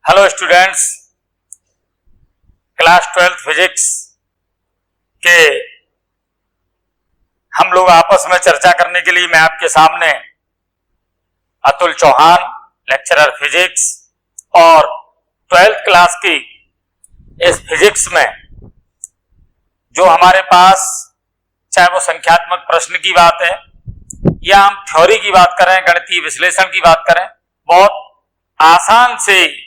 Hello students, class 12 physics के हम लोग आपस में चर्चा करने के लिए मैं आपके सामने अतुल चौहान, लेक्चरर फिजिक्स, और 12th क्लास की इस फिजिक्स में जो हमारे पास चाहे वो संख्यात्मक प्रश्न की बात है या हम थ्योरी की बात करें, गणितीय विश्लेषण की बात करें, बहुत आसान से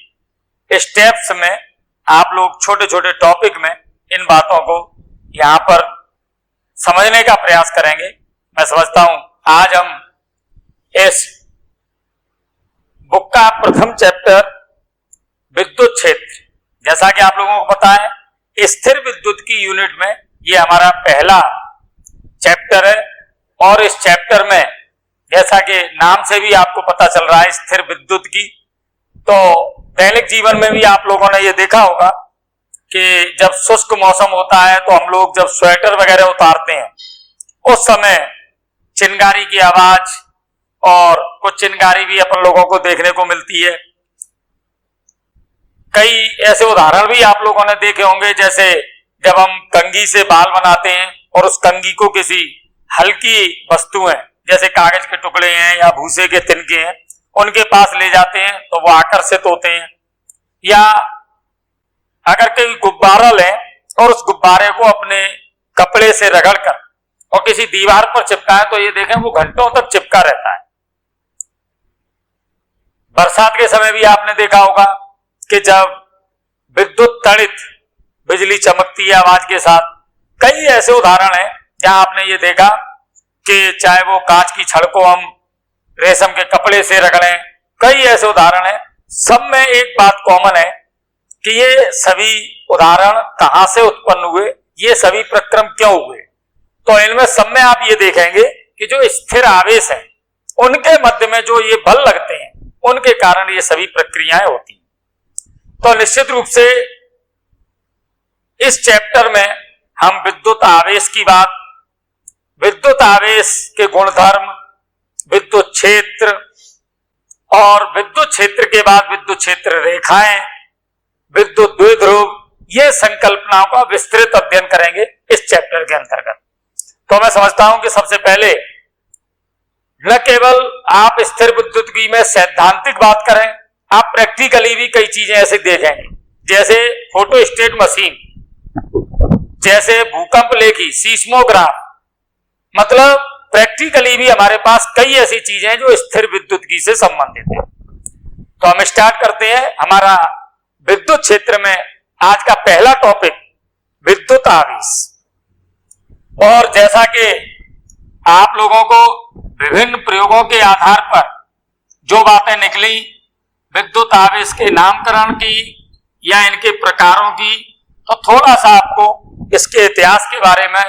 स्टेप्स में आप लोग छोटे छोटे टॉपिक में इन बातों को यहां पर समझने का प्रयास करेंगे। मैं समझता हूं आज हम इस बुक का प्रथम चैप्टर विद्युत क्षेत्र, जैसा कि आप लोगों को पता है स्थिर विद्युत की यूनिट में ये हमारा पहला चैप्टर है। और इस चैप्टर में जैसा कि नाम से भी आपको पता चल रहा है स्थिर विद्युत की, तो दैनिक जीवन में भी आप लोगों ने ये देखा होगा कि जब शुष्क मौसम होता है तो हम लोग जब स्वेटर वगैरह उतारते हैं उस समय चिंगारी की आवाज और कुछ चिंगारी भी अपन लोगों को देखने को मिलती है। कई ऐसे उदाहरण भी आप लोगों ने देखे होंगे, जैसे जब हम कंघी से बाल बनाते हैं और उस कंघी को किसी हल्की वस्तुएं जैसे कागज के टुकड़े हैं या भूसे के तिनके हैं उनके पास ले जाते हैं तो वो आकर्षित होते हैं। या अगर कोई गुब्बारा लें और उस गुब्बारे को अपने कपड़े से रगड़कर और किसी दीवार पर चिपकाएं तो ये देखें वो घंटों तक चिपका रहता है। बरसात के समय भी आपने देखा होगा कि जब विद्युत तड़ित बिजली चमकती है आवाज के साथ। कई ऐसे उदाहरण हैं जहां आपने ये देखा कि चाहे वो कांच की छड़ को हम रेशम के कपड़े से रगड़ें, कई ऐसे उदाहरण हैं। सब में एक बात कॉमन है कि ये सभी उदाहरण कहां से उत्पन्न हुए, ये सभी प्रक्रम क्यों हुए। तो इनमें सब में आप ये देखेंगे कि जो स्थिर आवेश है उनके मध्य में जो ये बल लगते हैं उनके कारण ये सभी प्रक्रियाएं होती हैं। तो निश्चित रूप से इस चैप्टर में हम विद्युत आवेश की बात, विद्युत आवेश के गुणधर्म, विद्युत क्षेत्र और विद्युत क्षेत्र के बाद विद्युत क्षेत्र रेखाएं, विद्युत द्विध्रुव, ये संकल्पनाओं का विस्तृत अध्ययन करेंगे इस चैप्टर के अंतर्गत। तो मैं समझता हूं कि सबसे पहले न केवल आप स्थिर विद्युत की में सैद्धांतिक बात करें, आप प्रैक्टिकली भी कई चीजें ऐसे देखेंगे, जैसे फोटोस्टेट मशीन, जैसे भूकंप लेखी सीस्मोग्राफ। मतलब प्रैक्टिकली भी हमारे पास कई ऐसी चीजें जो स्थिर विद्युत की से संबंधित है। तो हम स्टार्ट करते हैं हमारा विद्युत क्षेत्र में आज का पहला टॉपिक विद्युत आवेश। और जैसा कि आप लोगों को विभिन्न प्रयोगों के आधार पर जो बातें निकली विद्युत आवेश के नामकरण की या इनके प्रकारों की, तो थोड़ा सा आपको इसके इतिहास के बारे में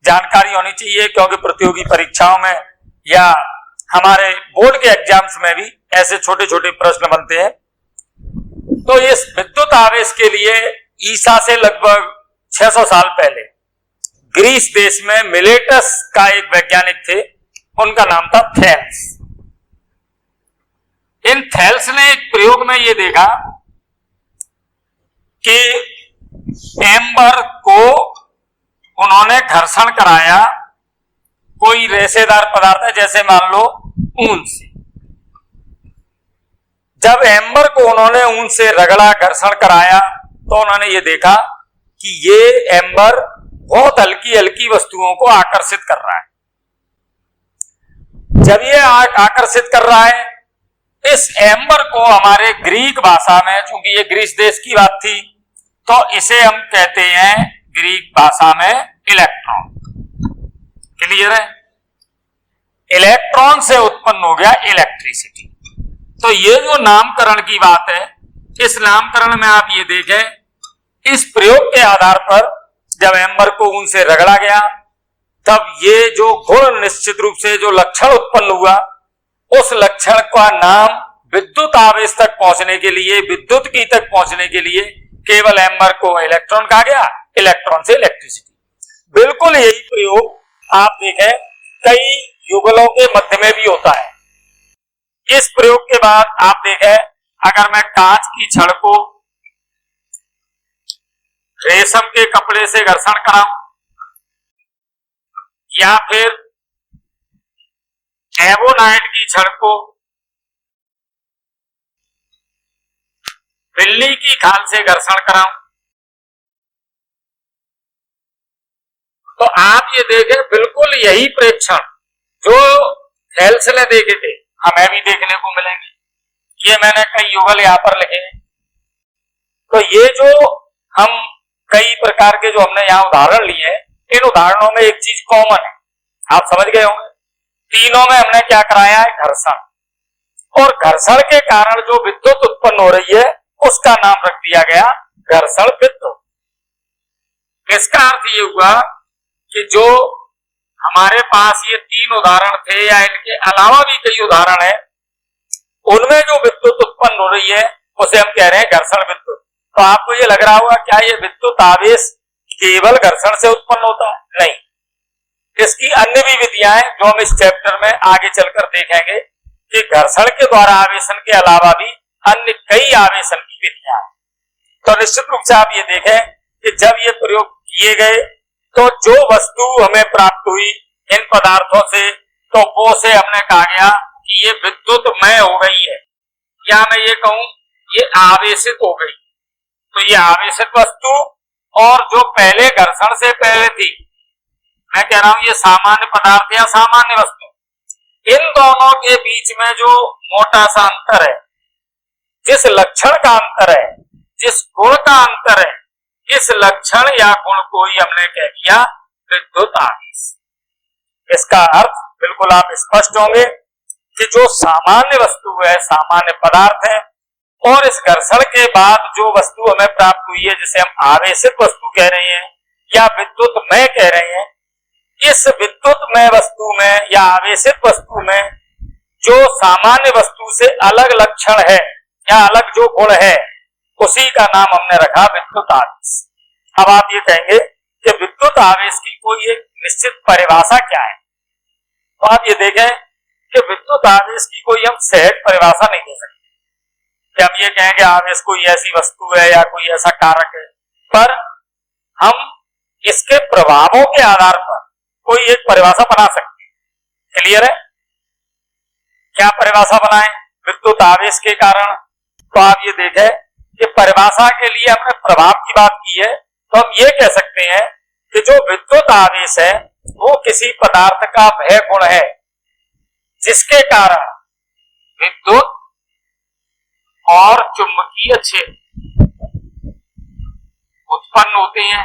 जानकारी होनी चाहिए, क्योंकि प्रतियोगी परीक्षाओं में या हमारे बोर्ड के एग्जाम्स में भी ऐसे छोटे छोटे प्रश्न बनते हैं। तो इस विद्युत आवेश के लिए ईसा से लगभग 600 साल पहले ग्रीस देश में मिलेटस का एक वैज्ञानिक थे, उनका नाम था थेल्स। इन थेल्स ने एक प्रयोग में ये देखा कि एम्बर को उन्होंने घर्षण कराया कोई रेशेदार पदार्थ है, जैसे मान लो ऊन से। जब एम्बर को उन्होंने ऊन से रगड़ा, घर्षण कराया, तो उन्होंने ये देखा कि ये एम्बर बहुत हल्की हल्की वस्तुओं को आकर्षित कर रहा है। जब ये आकर्षित कर रहा है, इस एम्बर को हमारे ग्रीक भाषा में, चूंकि ये ग्रीस देश की बात थी, तो इसे हम कहते हैं ग्रीक भाषा में इलेक्ट्रॉन। क्लियर है? इलेक्ट्रॉन से उत्पन्न हो गया इलेक्ट्रिसिटी। तो ये जो नामकरण की बात है, इस नामकरण में आप ये देखें, इस प्रयोग के आधार पर जब एम्बर को ऊन से रगड़ा गया तब ये जो गुण निश्चित रूप से जो लक्षण उत्पन्न हुआ, उस लक्षण का नाम विद्युत आवेश तक पहुंचने के लिए, विद्युत की तक पहुंचने के लिए केवल एम्बर को इलेक्ट्रॉन कहा गया, इलेक्ट्रॉन से इलेक्ट्रिसिटी। बिल्कुल यही प्रयोग आप देखें कई युगलों के मध्य में भी होता है। इस प्रयोग के बाद आप देखें अगर मैं कांच की छड़ को रेशम के कपड़े से घर्षण कराऊं, या फिर एवोनाइट की छड़ को बिल्ली की खाल से घर्षण कराऊं, तो आप ये देखें बिल्कुल यही प्रेक्षण जो हेल्स ने देखे थे हमें भी देखने को मिलेंगे। ये मैंने कई युगल यहां पर लिखे हैं। तो ये जो हम कई प्रकार के जो हमने यहाँ उदाहरण लिए हैं, इन उदाहरणों में एक चीज कॉमन है, आप समझ गए होंगे। तीनों में हमने क्या कराया है? घर्षण। और घर्षण के कारण जो विद्युत उत्पन्न हो रही है उसका नाम रख दिया गया घर्षण विद्युत। इसका अर्थ ये हुआ कि जो हमारे पास ये तीन उदाहरण थे या इनके अलावा भी कई उदाहरण है, उनमें जो विद्युत उत्पन्न हो रही है उसे हम कह रहे हैं घर्षण विद्युत। तो आपको ये लग रहा होगा क्या ये विद्युत आवेश केवल घर्षण से उत्पन्न होता है? नहीं, इसकी अन्य भी विधियां हैं जो हम इस चैप्टर में आगे चलकर देखेंगे कि घर्षण के द्वारा आवेशन के अलावा भी अन्य कई आवेशन की विधियां हैं। तो निश्चित रूप से आप ये देखें कि जब ये प्रयोग किए गए तो जो वस्तु हमें प्राप्त हुई इन पदार्थों से, तो वो से हमने कहा गया कि ये विद्युतमय हो गई है, या मैं ये कहूं ये आवेशित हो गई। तो ये आवेशित वस्तु और जो पहले घर्षण से पहले थी, मैं कह रहा हूं ये सामान्य पदार्थ या सामान्य वस्तु, इन दोनों के बीच में जो मोटा सा अंतर है, जिस लक्षण का अंतर है, जिस गुण का अंतर है, इस लक्षण या गुण को ही हमने कह दिया विद्युत आवेश। इसका अर्थ बिल्कुल आप स्पष्ट होंगे कि जो सामान्य वस्तु है, सामान्य पदार्थ है, और इस घर्षण के बाद जो वस्तु हमें प्राप्त हुई है जिसे हम आवेशित वस्तु कह रहे हैं या विद्युतमय कह रहे हैं, इस विद्युतमय वस्तु में या आवेशित वस्तु में जो सामान्य वस्तु से अलग लक्षण है या अलग जो गुण है, उसी का नाम हमने रखा विद्युत आवेश। अब आप ये कहेंगे कि विद्युत आवेश की कोई एक निश्चित परिभाषा क्या है? तो आप ये देखें कि विद्युत आवेश की कोई हम सहज परिभाषा नहीं दे सकते कि हम ये कहें कि आवेश कोई ऐसी वस्तु है या कोई ऐसा कारक है, पर हम इसके प्रभावों के आधार पर कोई एक परिभाषा बना सकते हैं। क्लियर है? क्या परिभाषा बनाएं विद्युत आवेश के कारण? तो आप ये देखें कि परिभाषा के लिए हमने प्रभाव की बात की है, तो हम ये कह सकते हैं कि जो विद्युत आवेश है वो किसी पदार्थ का वह गुण है जिसके कारण विद्युत और चुंबकीय क्षेत्र उत्पन्न होते हैं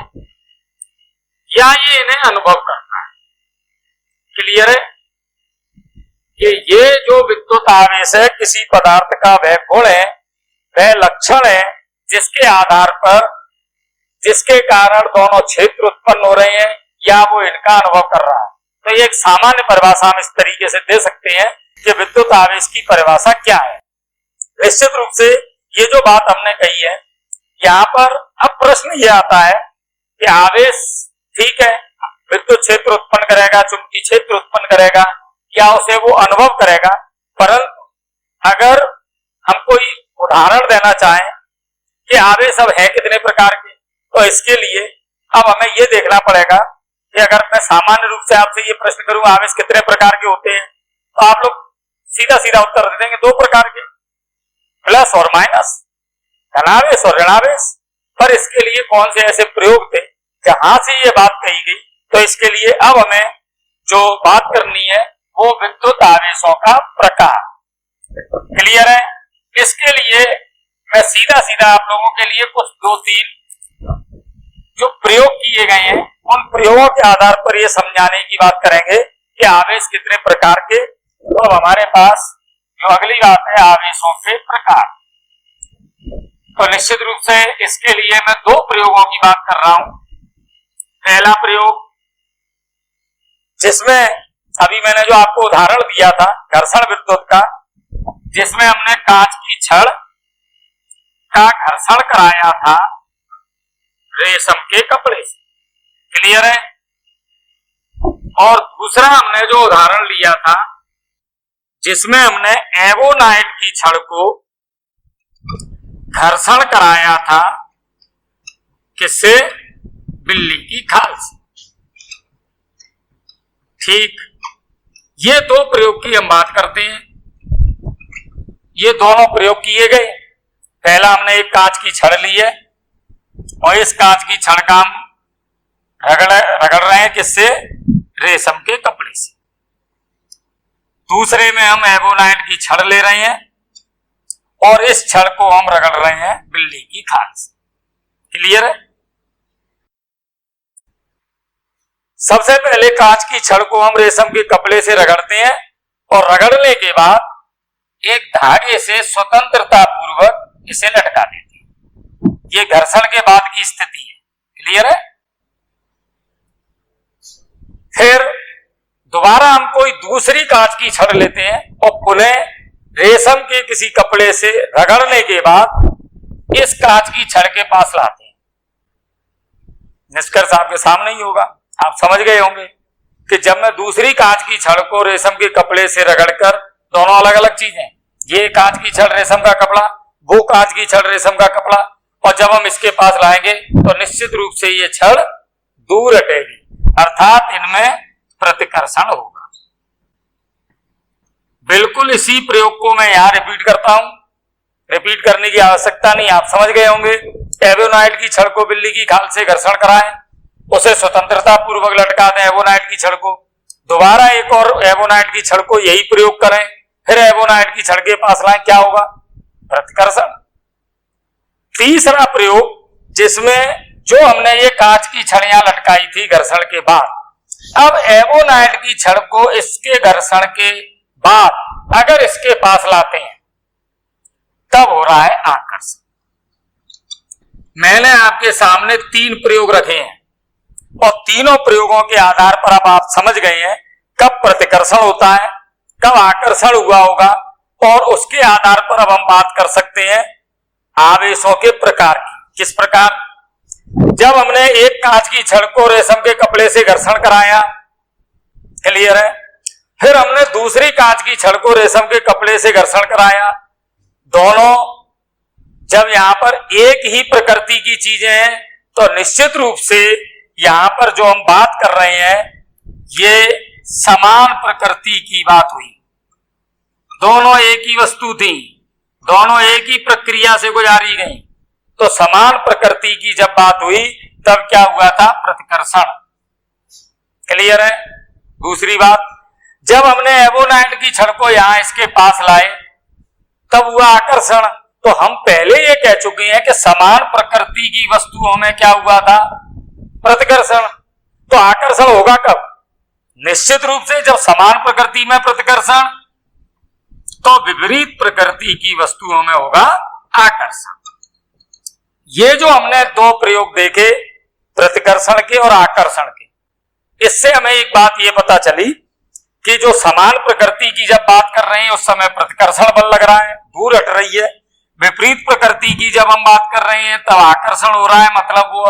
या ये इन्हें अनुभव करता है। क्लियर है कि ये जो विद्युत आवेश है किसी पदार्थ का वह गुण है, वह लक्षण है जिसके आधार पर, जिसके कारण दोनों क्षेत्र उत्पन्न हो रहे हैं या वो इनका अनुभव कर रहा है। तो ये एक सामान्य परिभाषा हम इस तरीके से दे सकते हैं कि विद्युत आवेश की परिभाषा क्या है। निश्चित रूप से ये जो बात हमने कही है, यहाँ पर अब प्रश्न ये आता है कि आवेश ठीक है विद्युत क्षेत्र उत्पन्न करेगा, चुंबकीय क्षेत्र उत्पन्न करेगा या उसे वो अनुभव करेगा, परंतु अगर हम कोई उदाहरण देना चाहें कि आवेश अब है कितने प्रकार के, तो इसके लिए अब हमें ये देखना पड़ेगा कि अगर मैं सामान्य रूप से आपसे ये प्रश्न करूं आवेश कितने प्रकार के होते हैं, तो आप लोग सीधा सीधा उत्तर दे देंगे 2 प्रकार के, प्लस और माइनस, धनावेश और ऋणावेश। पर इसके लिए कौन से ऐसे प्रयोग थे जहां से ये बात कही गई? तो इसके लिए अब हमें जो बात करनी है वो विद्युत आवेशों का प्रकार। क्लियर है? इसके लिए मैं सीधा सीधा आप लोगों के लिए कुछ 2-3 जो प्रयोग किए गए हैं उन प्रयोगों के आधार पर ये समझाने की बात करेंगे कि आवेश कितने प्रकार के। तो अब हमारे पास जो अगली बात है आवेशों के प्रकार। तो निश्चित रूप से इसके लिए मैं 2 प्रयोगों की बात कर रहा हूं। पहला प्रयोग जिसमें अभी मैंने जो आपको उदाहरण दिया था घर्षण विद्युत का, जिसमें हमने कांच की छड़ का घर्षण कराया था रेशम के कपड़े से। क्लियर है? और दूसरा हमने जो उदाहरण लिया था जिसमें हमने एवोनाइट की छड़ को घर्षण कराया था किससे? बिल्ली की खाल से। ठीक, ये दो प्रयोग की हम बात करते हैं। ये दोनों प्रयोग किए गए। पहला हमने एक कांच की छड़ ली है और इस कांच की छड़ का हम रगड़ रहे हैं किससे? रेशम के कपड़े से। दूसरे में हम एबोनाइट की छड़ ले रहे हैं और इस छड़ को हम रगड़ रहे हैं बिल्ली की खाल से। क्लियर है? सबसे पहले कांच की छड़ को हम रेशम के कपड़े से रगड़ते हैं और रगड़ने के बाद एक धागे से स्वतंत्रता पूर्वक इसे लटका देते हैं। ये घर्षण के बाद की स्थिति है। क्लियर है? फिर दोबारा हम कोई दूसरी कांच की छड़ लेते हैं और पुनः रेशम के किसी कपड़े से रगड़ने के बाद इस कांच की छड़ के पास लाते हैं। निष्कर्ष आपके सामने ही होगा, आप समझ गए होंगे कि जब मैं दूसरी कांच की छड़ को रेशम के कपड़े से रगड़कर, दोनों अलग अलग चीजें, ये कांच की छड़ रेशम का कपड़ा, वो कांच की छड़ रेशम का कपड़ा, और जब हम इसके पास लाएंगे तो निश्चित रूप से ये छड़ दूर हटेगी, अर्थात इनमें प्रतिकर्षण होगा। बिल्कुल इसी प्रयोग को मैं यहां रिपीट करता हूं, रिपीट करने की आवश्यकता नहीं, आप समझ गए होंगे। एबोनाइट की छड़ को बिल्ली की खाल से घर्षण कराएं, उसे स्वतंत्रता पूर्वक लटका दें एबोनाइट की छड़ को, दोबारा एक और एबोनाइट की छड़ को यही प्रयोग करें, फिर एबोनाइट की छड़ के पास लाएं, क्या होगा? प्रतिकर्षण। तीसरा प्रयोग जिसमें जो हमने ये कांच की छड़ियां लटकाई थी घर्षण के बाद, अब एबोनाइट की छड़ को इसके घर्षण के बाद अगर इसके पास लाते हैं तब हो रहा है आकर्षण। मैंने आपके सामने 3 प्रयोग रखे हैं और तीनों प्रयोगों के आधार पर अब आप समझ गए हैं कब प्रतिकर्षण होता है, कब आकर्षण हुआ होगा, और उसके आधार पर अब हम बात कर सकते हैं आवेशों के प्रकार की। किस प्रकार? जब हमने एक कांच की छड़ को रेशम के कपड़े से घर्षण कराया, क्लियर है, फिर हमने दूसरी कांच की छड़ को रेशम के कपड़े से घर्षण कराया, दोनों जब यहां पर एक ही प्रकृति की चीजें हैं तो निश्चित रूप से यहां पर जो हम बात कर रहे हैं ये समान प्रकृति की बात हुई। दोनों एक ही वस्तु थी, दोनों एक ही प्रक्रिया से गुजारी गई, तो समान प्रकृति की जब बात हुई तब क्या हुआ था? प्रतिकर्षण। क्लियर है? दूसरी बात, जब हमने एबोनाइट की छड़ को यहां इसके पास लाए तब हुआ आकर्षण। तो हम पहले ये कह चुके हैं कि समान प्रकृति की वस्तुओं में क्या हुआ था? प्रतिकर्षण। तो आकर्षण होगा कब? निश्चित रूप से जब समान प्रकृति में प्रतिकर्षण, तो विपरीत प्रकृति की वस्तुओं में होगा आकर्षण। ये जो हमने 2 प्रयोग देखे प्रतिकर्षण के और आकर्षण के, इससे हमें एक बात ये पता चली कि जो समान प्रकृति की जब बात कर रहे हैं उस समय प्रतिकर्षण बल लग रहा है, दूर हट रही है। विपरीत प्रकृति की जब हम बात कर रहे हैं तब आकर्षण हो रहा है, मतलब वो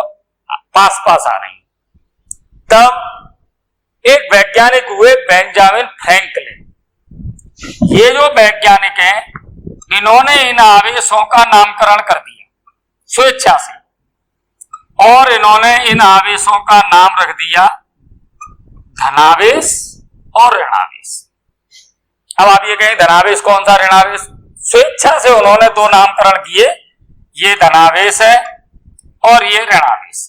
पास पास आ रही है। तब एक वैज्ञानिक हुए बेंजामिन फ्रैंकलिन। ये जो वैज्ञानिक हैं इन्होंने इन आवेशों का नामकरण कर दिया स्वेच्छा से, और इन्होंने इन आवेशों का नाम रख दिया धनावेश और ऋणावेश। अब आप ये कहें धनावेश कौन सा, ऋणावेश? स्वेच्छा से उन्होंने 2 नामकरण किए, ये धनावेश है और ये ऋणावेश।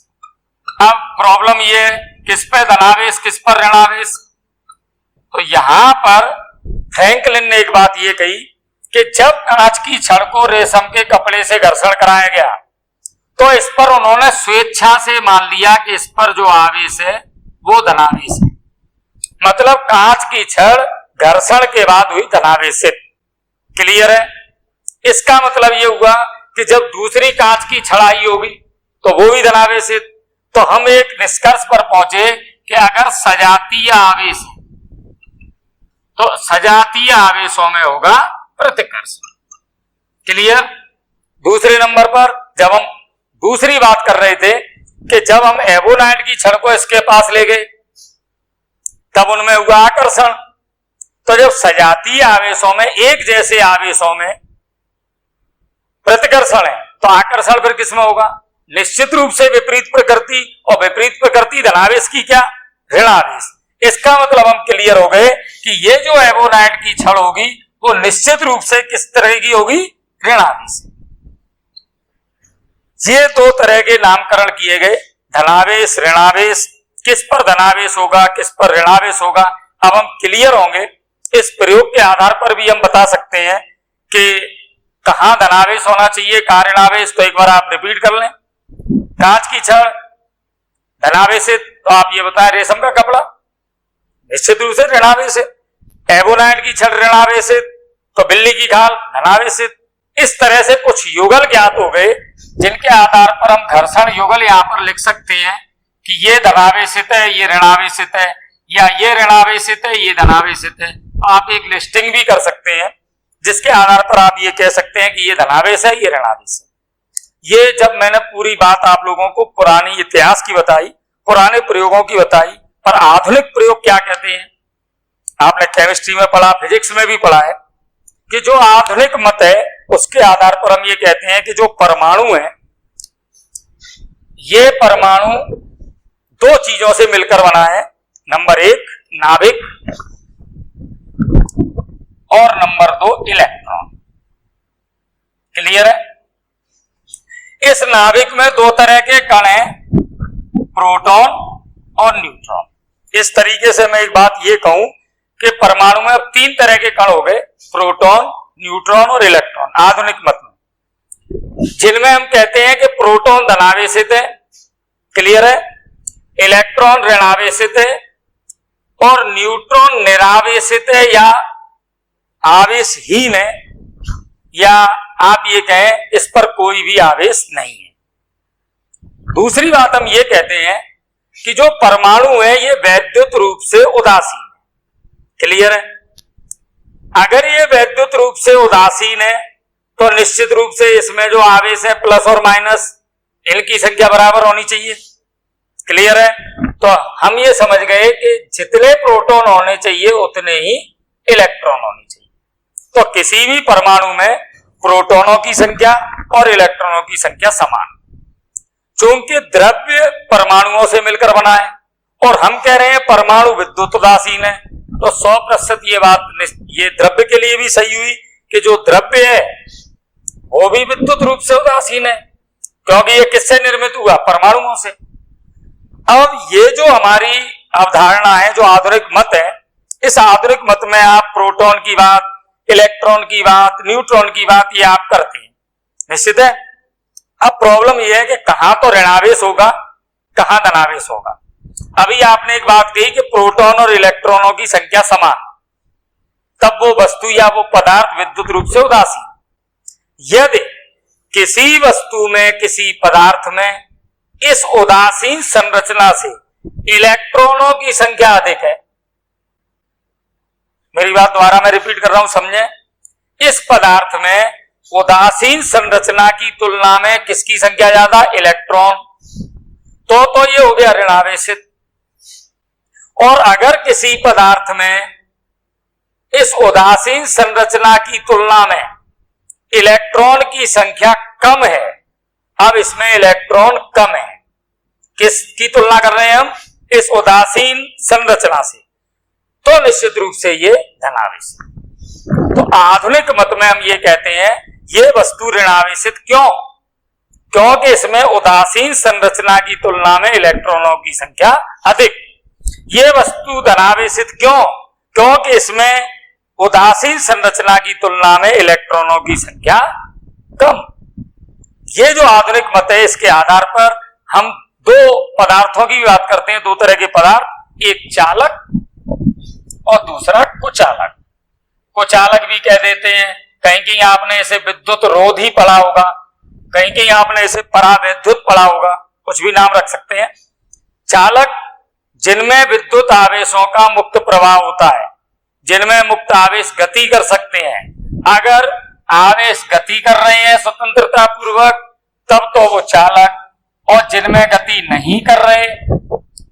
अब प्रॉब्लम ये किस पे धनावेश किस पर ऋणावेश? तो यहां पर फ्रैंकलिन ने एक बात ये कही कि जब कांच की छड़ को रेशम के कपड़े से घर्षण कराया गया तो इस पर उन्होंने स्वेच्छा से मान लिया कि इस पर जो आवेश है वो धनावेश है, मतलब कांच की छड़ घर्षण के बाद हुई धनावेशित। क्लियर है? इसका मतलब ये हुआ कि जब दूसरी कांच की छड़ आई होगी तो वो भी धनावेशित। तो हम एक निष्कर्ष पर पहुंचे कि अगर सजातीय आवेश तो सजातीय आवेशों में होगा प्रतिकर्षण। क्लियर? दूसरे नंबर पर जब हम दूसरी बात कर रहे थे कि जब हम एबोनाइट की छड़ को इसके पास ले गए तब उनमें हुआ आकर्षण। तो जब सजातीय आवेशों में, एक जैसे आवेशों में प्रतिकर्षण है, तो आकर्षण फिर किसमें होगा? निश्चित रूप से विपरीत प्रकृति, और विपरीत प्रकृति धनावेश की क्या? ऋणावेश। इसका मतलब हम क्लियर हो गए कि ये जो एवोनाइट की छड़ होगी वो निश्चित रूप से किस तरह की होगी? ऋणावेश। ये दो तरह के नामकरण किए गए, धनावेश, ऋणावेश। किस पर धनावेश होगा, किस पर ऋणावेश होगा, अब हम क्लियर होंगे। इस प्रयोग के आधार पर भी हम बता सकते हैं कि कहां धनावेश होना चाहिए, कहां ऋणावेश। तो एक बार आप रिपीट कर लें। कांच की छड़ धनावेशित, तो आप ये बताएं रेशम का कपड़ा निश्चित रूप से ऋणावेशित। एवोनाइट की छड़ ऋणावेशित, तो बिल्ली की खाल धनावेशित। इस तरह से कुछ युगल ज्ञात हो गए जिनके आधार पर हम घर्षण युगल यहां पर लिख सकते हैं कि ये धनावेशित है, ये ऋणावेशित है, या ये ऋणावेशित है, ये धनावेशित है। तो आप एक लिस्टिंग भी कर सकते हैं जिसके आधार पर आप ये कह सकते हैं कि ये धनावेश है, ये ऋणावेश है। ये जब मैंने पूरी बात आप लोगों को पुरानी इतिहास की बताई, पुराने प्रयोगों की बताई, पर आधुनिक प्रयोग क्या कहते हैं आपने केमिस्ट्री में पढ़ा, फिजिक्स में भी पढ़ा है कि जो आधुनिक मत है उसके आधार पर हम ये कहते हैं कि जो परमाणु है, ये परमाणु दो चीजों से मिलकर बना है। नंबर एक नाभिक और नंबर दो इलेक्ट्रॉन। क्लियर है? इस नाभिक में दो तरह के कण हैं, प्रोटॉन और न्यूट्रॉन। इस तरीके से मैं एक बात ये कहूं कि परमाणु में अब तीन तरह के कण हो गए, प्रोटॉन, न्यूट्रॉन और इलेक्ट्रॉन आधुनिक मत में, जिनमें हम कहते हैं कि प्रोटॉन धनावेशित है, क्लियर है, इलेक्ट्रॉन ऋणावेशित है और न्यूट्रॉन निरावेशित है या आवेशहीन है, या आप ये कहें इस पर कोई भी आवेश नहीं है। दूसरी बात हम ये कहते हैं कि जो परमाणु है ये वैद्युत रूप से उदासीन है। क्लियर है? अगर ये वैद्युत रूप से उदासीन है तो निश्चित रूप से इसमें जो आवेश है प्लस और माइनस इनकी संख्या बराबर होनी चाहिए। क्लियर है? तो हम ये समझ गए कि जितने प्रोटॉन होने चाहिए उतने ही इलेक्ट्रॉन होने चाहिए। तो किसी भी परमाणु में प्रोटॉनों की संख्या और इलेक्ट्रॉनों की संख्या समान। चूंकि द्रव्य परमाणुओं से मिलकर बना है और हम कह रहे हैं परमाणु विद्युत उदासीन है, तो 100% ये बात ये द्रव्य के लिए भी सही हुई कि जो द्रव्य है वो भी विद्युत रूप से उदासीन है, क्योंकि ये किससे निर्मित हुआ? परमाणुओं से। अब ये जो हमारी अवधारणा है, जो आधुनिक मत है, इस आधुनिक मत में आप प्रोटॉन की बात, इलेक्ट्रॉन की बात, न्यूट्रॉन की बात ये आप करते हैं, निश्चित है। अब प्रॉब्लम यह है कि कहां तो ऋणावेश होगा, कहां धनावेश होगा। अभी आपने एक बात कही कि प्रोटॉन और इलेक्ट्रॉनों की संख्या समान, तब वो वस्तु या वो पदार्थ विद्युत रूप से उदासीन। यदि किसी वस्तु में, किसी पदार्थ में इस उदासीन संरचना से इलेक्ट्रॉनों की संख्या अधिक है, मेरी बात दोबारा मैं रिपीट कर रहा हूं, समझें। इस पदार्थ में उदासीन संरचना की तुलना में किसकी संख्या ज्यादा? इलेक्ट्रॉन। तो ये हो गया ऋणावेशित। और अगर किसी पदार्थ में इस उदासीन संरचना की तुलना में इलेक्ट्रॉन की संख्या कम है, अब इसमें इलेक्ट्रॉन कम है, किसकी तुलना कर रहे हैं हम? इस उदासीन संरचना से, तो निश्चित रूप से ये धनावेश। तो आधुनिक मत में हम ये कहते हैं ये वस्तु ऋणावेशित क्यों? क्योंकि इसमें उदासीन संरचना की तुलना में इलेक्ट्रॉनों की संख्या अधिक। ये वस्तु धनावेशित क्यों? क्योंकि इसमें उदासीन संरचना की तुलना में इलेक्ट्रॉनों की संख्या कम। ये जो आधुनिक मत है, इसके आधार पर हम दो पदार्थों की बात करते हैं, दो तरह के पदार्थ, एक चालक और दूसरा कुचालक। कुचालक भी कह देते हैं, कहीं कहीं आपने इसे विद्युत रोधी पढ़ा होगा, कहीं कहीं आपने इसे परावैद्युत पढ़ा होगा, कुछ भी नाम रख सकते हैं। चालक जिनमें विद्युत आवेशों का मुक्त प्रवाह होता है, जिनमें मुक्त आवेश गति कर सकते हैं। अगर आवेश गति कर रहे हैं स्वतंत्रता पूर्वक, तब तो वो चालक, और जिनमें गति नहीं कर रहे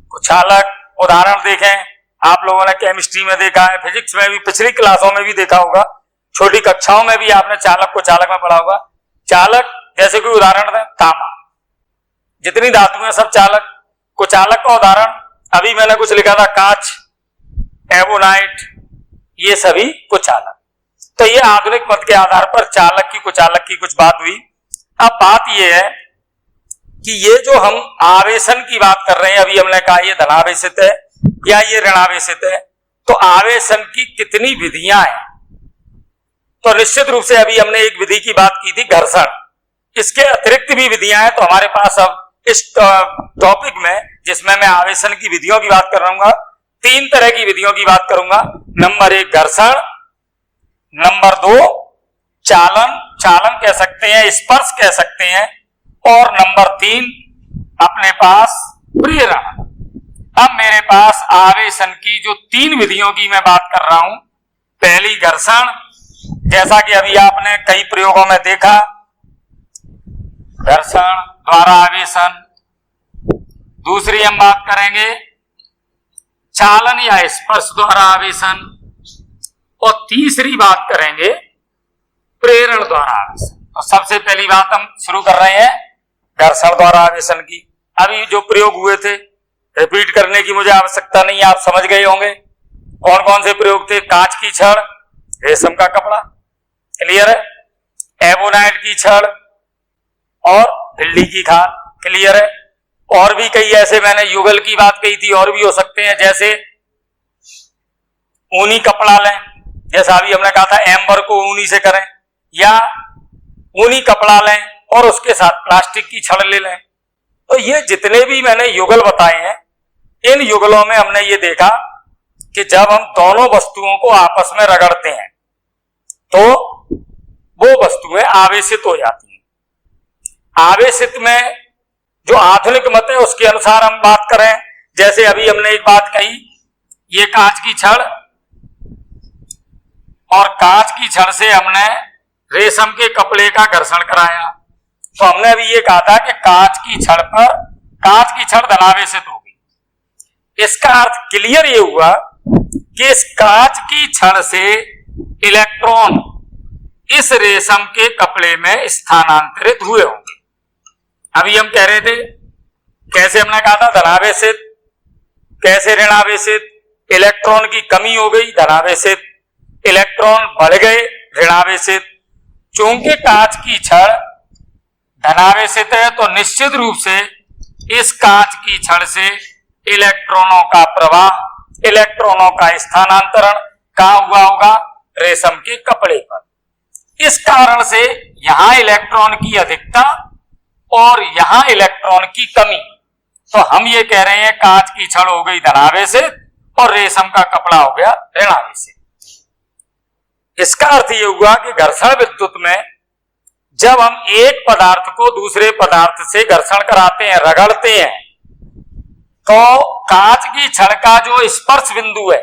कुचालक। उदाहरण देखें, आप लोगों ने केमिस्ट्री में देखा है, फिजिक्स में भी, पिछली क्लासों में भी देखा होगा, छोटी कक्षाओं में भी आपने चालक को चालक में पढ़ा होगा। चालक जैसे कोई उदाहरण दें, तांबा, जितनी धातु हैं सब चालक। कुचालक का उदाहरण अभी मैंने कुछ लिखा था, कांच, एबोनाइट, ये सभी कुचालक। तो ये आधुनिक मत के आधार पर चालक की कुचालक की कुछ बात हुई। अब बात ये है कि ये जो हम आवेशन की बात कर रहे हैं, अभी हमने कहा ये धनावेशित है या ये ऋणावेशित है, तो आवेशन की कितनी विधियां हैं? तो निश्चित रूप से अभी हमने एक विधि की बात की थी, घर्षण। इसके अतिरिक्त भी विधियां हैं। तो हमारे पास अब इस टॉपिक में, जिसमें मैं आवेशन की विधियों की बात कर रहा हूं, 3 तरह की विधियों की बात करूंगा। नंबर 1 घर्षण, नंबर 2 चालन, चालन कह सकते हैं, स्पर्श कह सकते हैं, और नंबर 3 अपने पास प्रेरण। अब मेरे पास आवेशन की जो 3 विधियों की मैं बात कर रहा हूं, पहली घर्षण, जैसा कि अभी आपने कई प्रयोगों में देखा, घर्षण द्वारा आवेशन। दूसरी हम बात करेंगे चालन या स्पर्श द्वारा आवेशन, और तीसरी बात करेंगे प्रेरण द्वारा आवेशन। तो सबसे पहली बात हम शुरू कर रहे हैं घर्षण द्वारा आवेशन की। अभी जो प्रयोग हुए थे रिपीट करने की मुझे आवश्यकता नहीं है, आप समझ गए होंगे कौन कौन से प्रयोग थे। कांच की छड़, रेशम का कपड़ा, क्लियर है, एबोनाइट की छड़ और बिल्ली की खाल, क्लियर है। और भी कई ऐसे, मैंने युगल की बात कही थी, और भी हो सकते हैं, जैसे ऊनी कपड़ा लें, जैसा अभी हमने कहा था एम्बर को ऊनी से करें, या ऊनी कपड़ा लें और उसके साथ प्लास्टिक की छड़ ले लें। तो ये जितने भी मैंने युगल बताए हैं, इन युगलों में हमने ये देखा कि जब हम दोनों वस्तुओं को आपस में रगड़ते हैं तो वो वस्तुएं आवेशित हो जाती हैं। आवेशित में जो आधुनिक मत है उसके अनुसार हम बात करें, जैसे अभी हमने एक बात कही, ये कांच की छड़, और कांच की छड़ से हमने रेशम के कपड़े का घर्षण कराया। तो हमने अभी ये कहा था कि कांच की छड़ पर, कांच की छड़ धनावेशित होगी। इसका अर्थ क्लियर ये हुआ कि इस कांच की छड़ से इलेक्ट्रॉन इस रेशम के कपड़े में स्थानांतरित हुए होंगे। अभी हम कह रहे थे कैसे, हमने कहा था धनावेशित, कैसे ऋणावेशित, इलेक्ट्रॉन की कमी हो गई धनावेशित, इलेक्ट्रॉन बढ़ गए ऋणावेशित। चूंकि कांच की छड़ धनावेशित है तो निश्चित रूप से इस कांच की छड़ से इलेक्ट्रॉनों का प्रवाह, इलेक्ट्रॉनों का स्थानांतरण कहां हुआ होगा? रेशम के कपड़े पर। इस कारण से यहां इलेक्ट्रॉन की अधिकता और यहां इलेक्ट्रॉन की कमी। तो हम ये कह रहे हैं कांच की छड़ हो गई धनावेशित और रेशम का कपड़ा हो गया ऋणावेशित। इसका अर्थ ये हुआ कि घर्षण विद्युत में जब हम एक पदार्थ को दूसरे पदार्थ से घर्षण कराते हैं, रगड़ते हैं, तो कांच की छड़ का जो स्पर्श बिंदु है,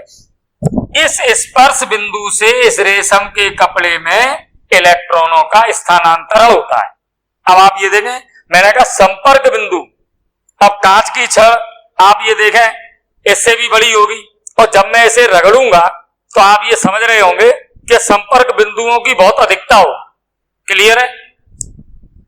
इस स्पर्श बिंदु से इस रेशम के कपड़े में इलेक्ट्रॉनों का स्थानांतरण होता है। अब आप ये देखें, मैंने कहा संपर्क बिंदु। अब कांच की छड़ आप ये देखें इससे भी बड़ी होगी, और जब मैं इसे रगड़ूंगा तो आप ये समझ रहे होंगे कि संपर्क बिंदुओं की बहुत अधिकता होगी। क्लियर है?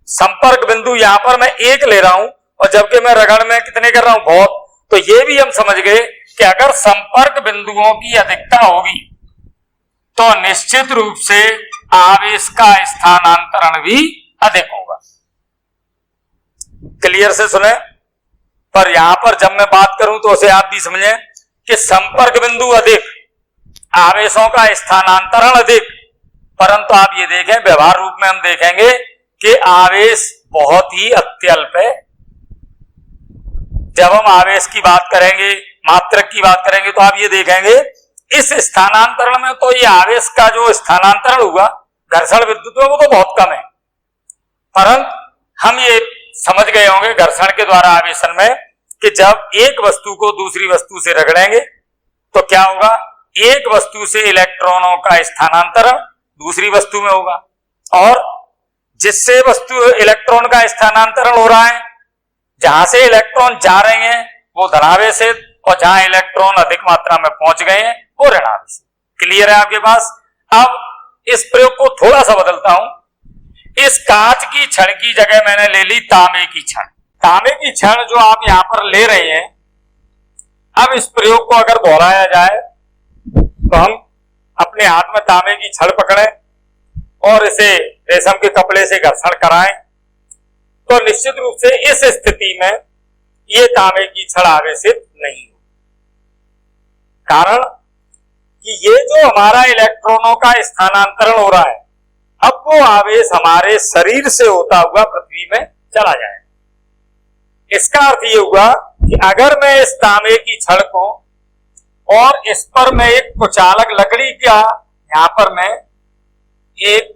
संपर्क बिंदु यहां पर मैं एक ले रहा हूं, और जबकि मैं रगड़ में कितने कर रहा हूं? बहुत। तो ये भी हम समझ गए कि अगर संपर्क बिंदुओं की अधिकता होगी तो निश्चित रूप से आवेश का स्थानांतरण भी अधिक होगा। क्लियर से सुने। पर यहां पर जब मैं बात करूं तो उसे आप भी समझें कि संपर्क बिंदु अधिक, आवेशों का स्थानांतरण अधिक, परंतु आप ये देखें व्यवहार रूप में हम देखेंगे कि आवेश बहुत ही अत्यल्प है। जब हम आवेश की बात करेंगे, मात्रक की बात करेंगे, तो आप ये देखेंगे इस स्थानांतरण में तो ये आवेश का जो स्थानांतरण हुआ घर्षण विद्युत में वो तो बहुत कम है। परंतु हम ये समझ गए होंगे घर्षण के द्वारा आवेशन में कि जब एक वस्तु को दूसरी वस्तु से रगड़ेंगे तो क्या होगा? एक वस्तु से इलेक्ट्रॉनों का स्थानांतरण दूसरी वस्तु में होगा, और जिससे वस्तु इलेक्ट्रॉन का स्थानांतरण हो रहा है, जहां से इलेक्ट्रॉन जा रहे हैं वो धनावेशित, और जहां इलेक्ट्रॉन अधिक मात्रा में पहुंच गए हैं वो ऋणावेशित। क्लियर है आपके पास? अब इस प्रयोग को थोड़ा सा बदलता हूं। इस कांच की छड़ की जगह मैंने ले ली तांबे की छड़। तांबे की छड़ जो आप यहां पर ले रहे हैं, अब इस प्रयोग को अगर दोहराया जाए तो हम अपने हाथ में तांबे की छड़ पकड़ें और इसे रेशम के कपड़े से घर्षण कराएं तो निश्चित रूप से इस स्थिति में ये तांबे की छड़ आवेशित नहीं हो। कारण कि ये जो हमारा इलेक्ट्रॉनों का स्थानांतरण हो रहा है, अब वो आवेश हमारे शरीर से होता हुआ पृथ्वी में चला जाएगा। इसका अर्थ ये हुआ कि अगर मैं इस तांबे की छड़ को और इस पर मैं एक कुचालक लकड़ी का यहां पर मैं एक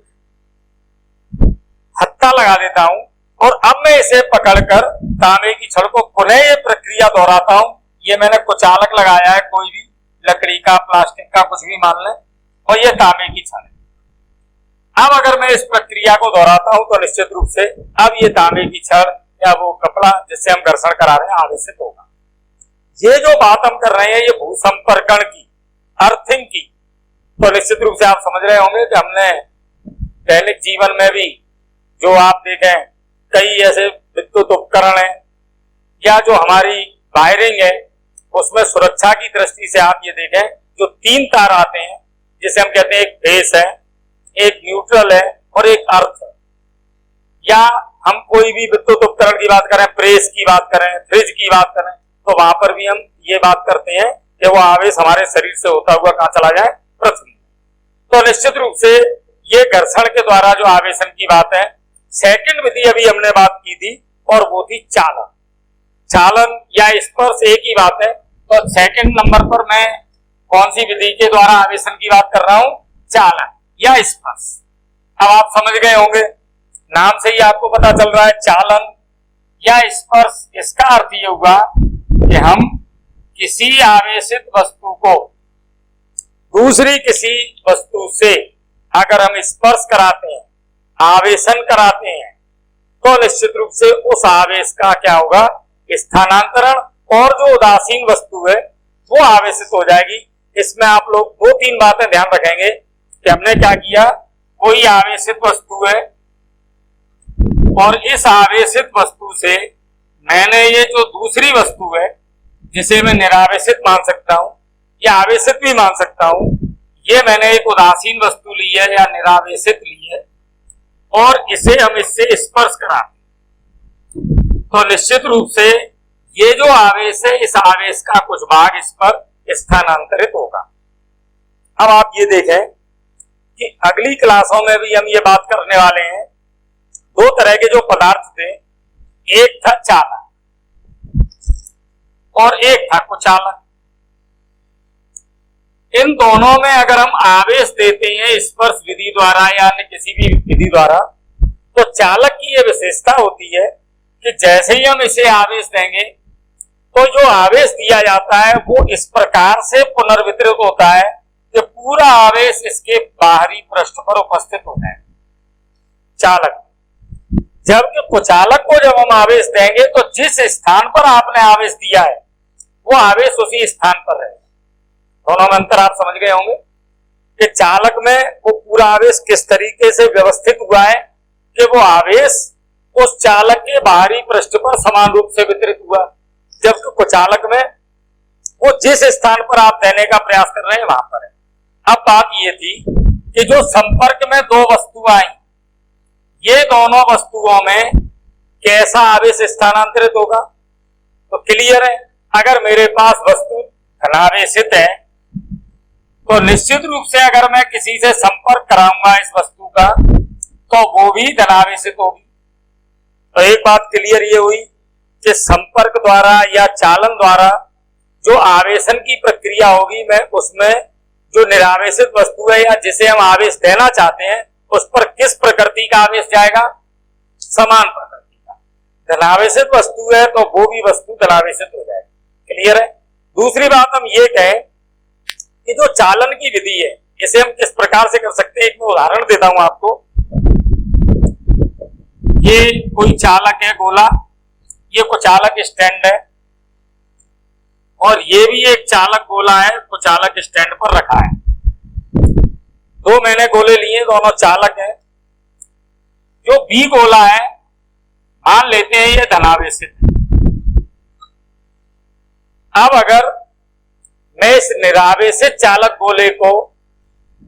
हत्था लगा देता हूं और अब मैं इसे पकड़कर तांबे की छड़ को पुनः ये प्रक्रिया दोहराता हूं। ये मैंने कुचालक लगाया है, कोई भी लकड़ी का, प्लास्टिक का, कुछ भी मान लें, और ये तांबे की छड़ है। अब अगर मैं इस प्रक्रिया को दोहराता हूं तो निश्चित रूप से अब ये तांबे की छड़ या वो कपड़ा जिससे हम घर्षण करा रहे हैं आवेशित होगा। ये जो बात हम कर रहे हैं ये भूसंपर्कण की, अर्थिंग की, तो निश्चित रूप से आप समझ रहे होंगे कि हमने दैनिक जीवन में भी जो आप देखें कई ऐसे विद्युत उपकरण हैं या जो हमारी वायरिंग है उसमें सुरक्षा की दृष्टि से आप ये देखें जो 3 तार आते हैं जिसे हम कहते हैं एक बेस है, एक न्यूट्रल है और एक अर्थ है। या हम कोई भी विद्युत उपकरण की बात करें, प्रेस की बात करें, फ्रिज की बात करें, तो वहां पर भी हम ये बात करते हैं कि वो आवेश हमारे शरीर से होता हुआ कहां चला जाए, पृथ्वी। तो निश्चित रूप से ये घर्षण के द्वारा जो आवेशन की बात है, सेकंड विधि अभी हमने बात की थी और वो थी चालन। चालन या स्पर्श एक ही बात है, तो सेकंड नंबर पर मैं कौन सी विधि के द्वारा आवेशन की बात कर रहा हूं, चालन या स्पर्श। अब आप समझ गए होंगे, नाम से ही आपको पता चल रहा है चालन या स्पर्श। इसका अर्थ ये हुआ कि हम किसी आवेशित वस्तु को दूसरी किसी वस्तु से अगर हम स्पर्श कराते हैं, आवेशन कराते हैं, तो निश्चित रूप से उस आवेश का क्या होगा, स्थानांतरण, और जो उदासीन वस्तु है वो आवेशित हो जाएगी। इसमें आप लोग 2-3 बातें ध्यान रखेंगे कि हमने क्या किया, कोई आवेशित वस्तु है और इस आवेशित वस्तु से मैंने ये जो दूसरी वस्तु है जिसे मैं निरावेशित मान सकता हूं या आवेशित भी मान सकता हूं, ये मैंने एक उदासीन वस्तु ली है या निरावेशित ली है और इसे हम इससे स्पर्श कराते, तो निश्चित रूप से ये जो आवेश है इस आवेश का कुछ भाग इस पर स्थानांतरित होगा। अब आप ये देखें कि अगली क्लासों में भी हम ये बात करने वाले हैं, 2 तरह के जो पदार्थ थे, एक था चालक और एक था कुचालक। इन दोनों में अगर हम आवेश देते हैं स्पर्श विधि द्वारा या अन्य किसी भी विधि द्वारा, तो चालक की यह विशेषता होती है कि जैसे ही हम इसे आवेश देंगे तो जो आवेश दिया जाता है वो इस प्रकार से पुनर्वितरित होता है कि पूरा आवेश इसके बाहरी पृष्ठ पर उपस्थित होता है चालक। जबकि कुचालक को जब हम आवेश देंगे तो जिस स्थान पर आपने आवेश दिया है वो आवेश उसी स्थान पर रहेगा। दोनों में अंतर आप समझ गए होंगे कि चालक में वो पूरा आवेश किस तरीके से व्यवस्थित हुआ है कि वो आवेश उस चालक के बाहरी पृष्ठ पर समान रूप से वितरित हुआ, जबकि कुचालक में वो जिस स्थान पर आप देने का प्रयास कर रहे हैं वहां पर है। अब बात ये थी कि जो संपर्क में 2 वस्तुएं आई, ये दोनों वस्तुओं में कैसा आवेश स्थानांतरित होगा, तो क्लियर है, अगर मेरे पास वस्तु धनावेशित है तो निश्चित रूप से अगर मैं किसी से संपर्क कराऊंगा इस वस्तु का तो वो भी धनावेशित होगी। तो एक बात क्लियर ये हुई कि संपर्क द्वारा या चालन द्वारा जो आवेशन की प्रक्रिया होगी, मैं उसमें जो निरावेशित वस्तु है या जिसे हम आवेश देना चाहते हैं उस पर किस प्रकृति का आवेश जाएगा, समान प्रकृति का। धनावेशित वस्तु है तो वो भी वस्तु धनावेशित हो जाएगी। क्लियर है। दूसरी बात हम ये कहें कि जो चालन की विधि है इसे हम किस प्रकार से कर सकते हैं, एक मैं उदाहरण देता हूं आपको। ये कोई चालक है गोला, ये कुचालक स्टैंड है और ये भी एक चालक गोला है, कुचालक स्टैंड पर रखा है। 2 मैंने गोले लिए, दोनों चालक हैं। जो बी गोला है मान लेते हैं ये धनावेशित है। अब अगर मैं इस निरावेशित चालक गोले को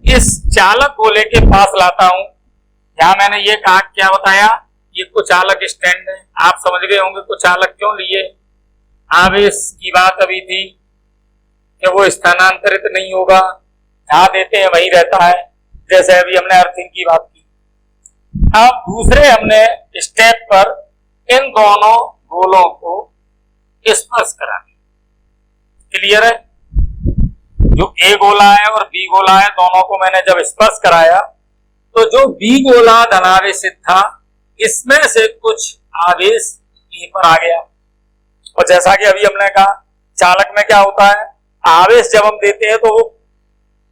इस चालक गोले के पास लाता हूं, यहां मैंने ये कहा क्या बताया, ये कुचालक स्टैंड है। आप समझ गए होंगे कुचालक क्यों लिए, आवेश की बात अभी थी कि वो स्थानांतरित नहीं होगा, जहां देते हैं वही रहता है, जैसे अभी हमने अर्थिंग की बात की। अब दूसरे हमने स्टेप पर इन दोनों गोलों को स्पर्श कराना। क्लियर है, जो ए गोला है और बी गोला है दोनों को मैंने जब स्पर्श कराया तो जो बी गोला धनावेशित था इसमें से कुछ आवेश ए पर आ गया। और जैसा कि अभी हमने कहा चालक में क्या होता है, आवेश जब हम देते हैं तो वो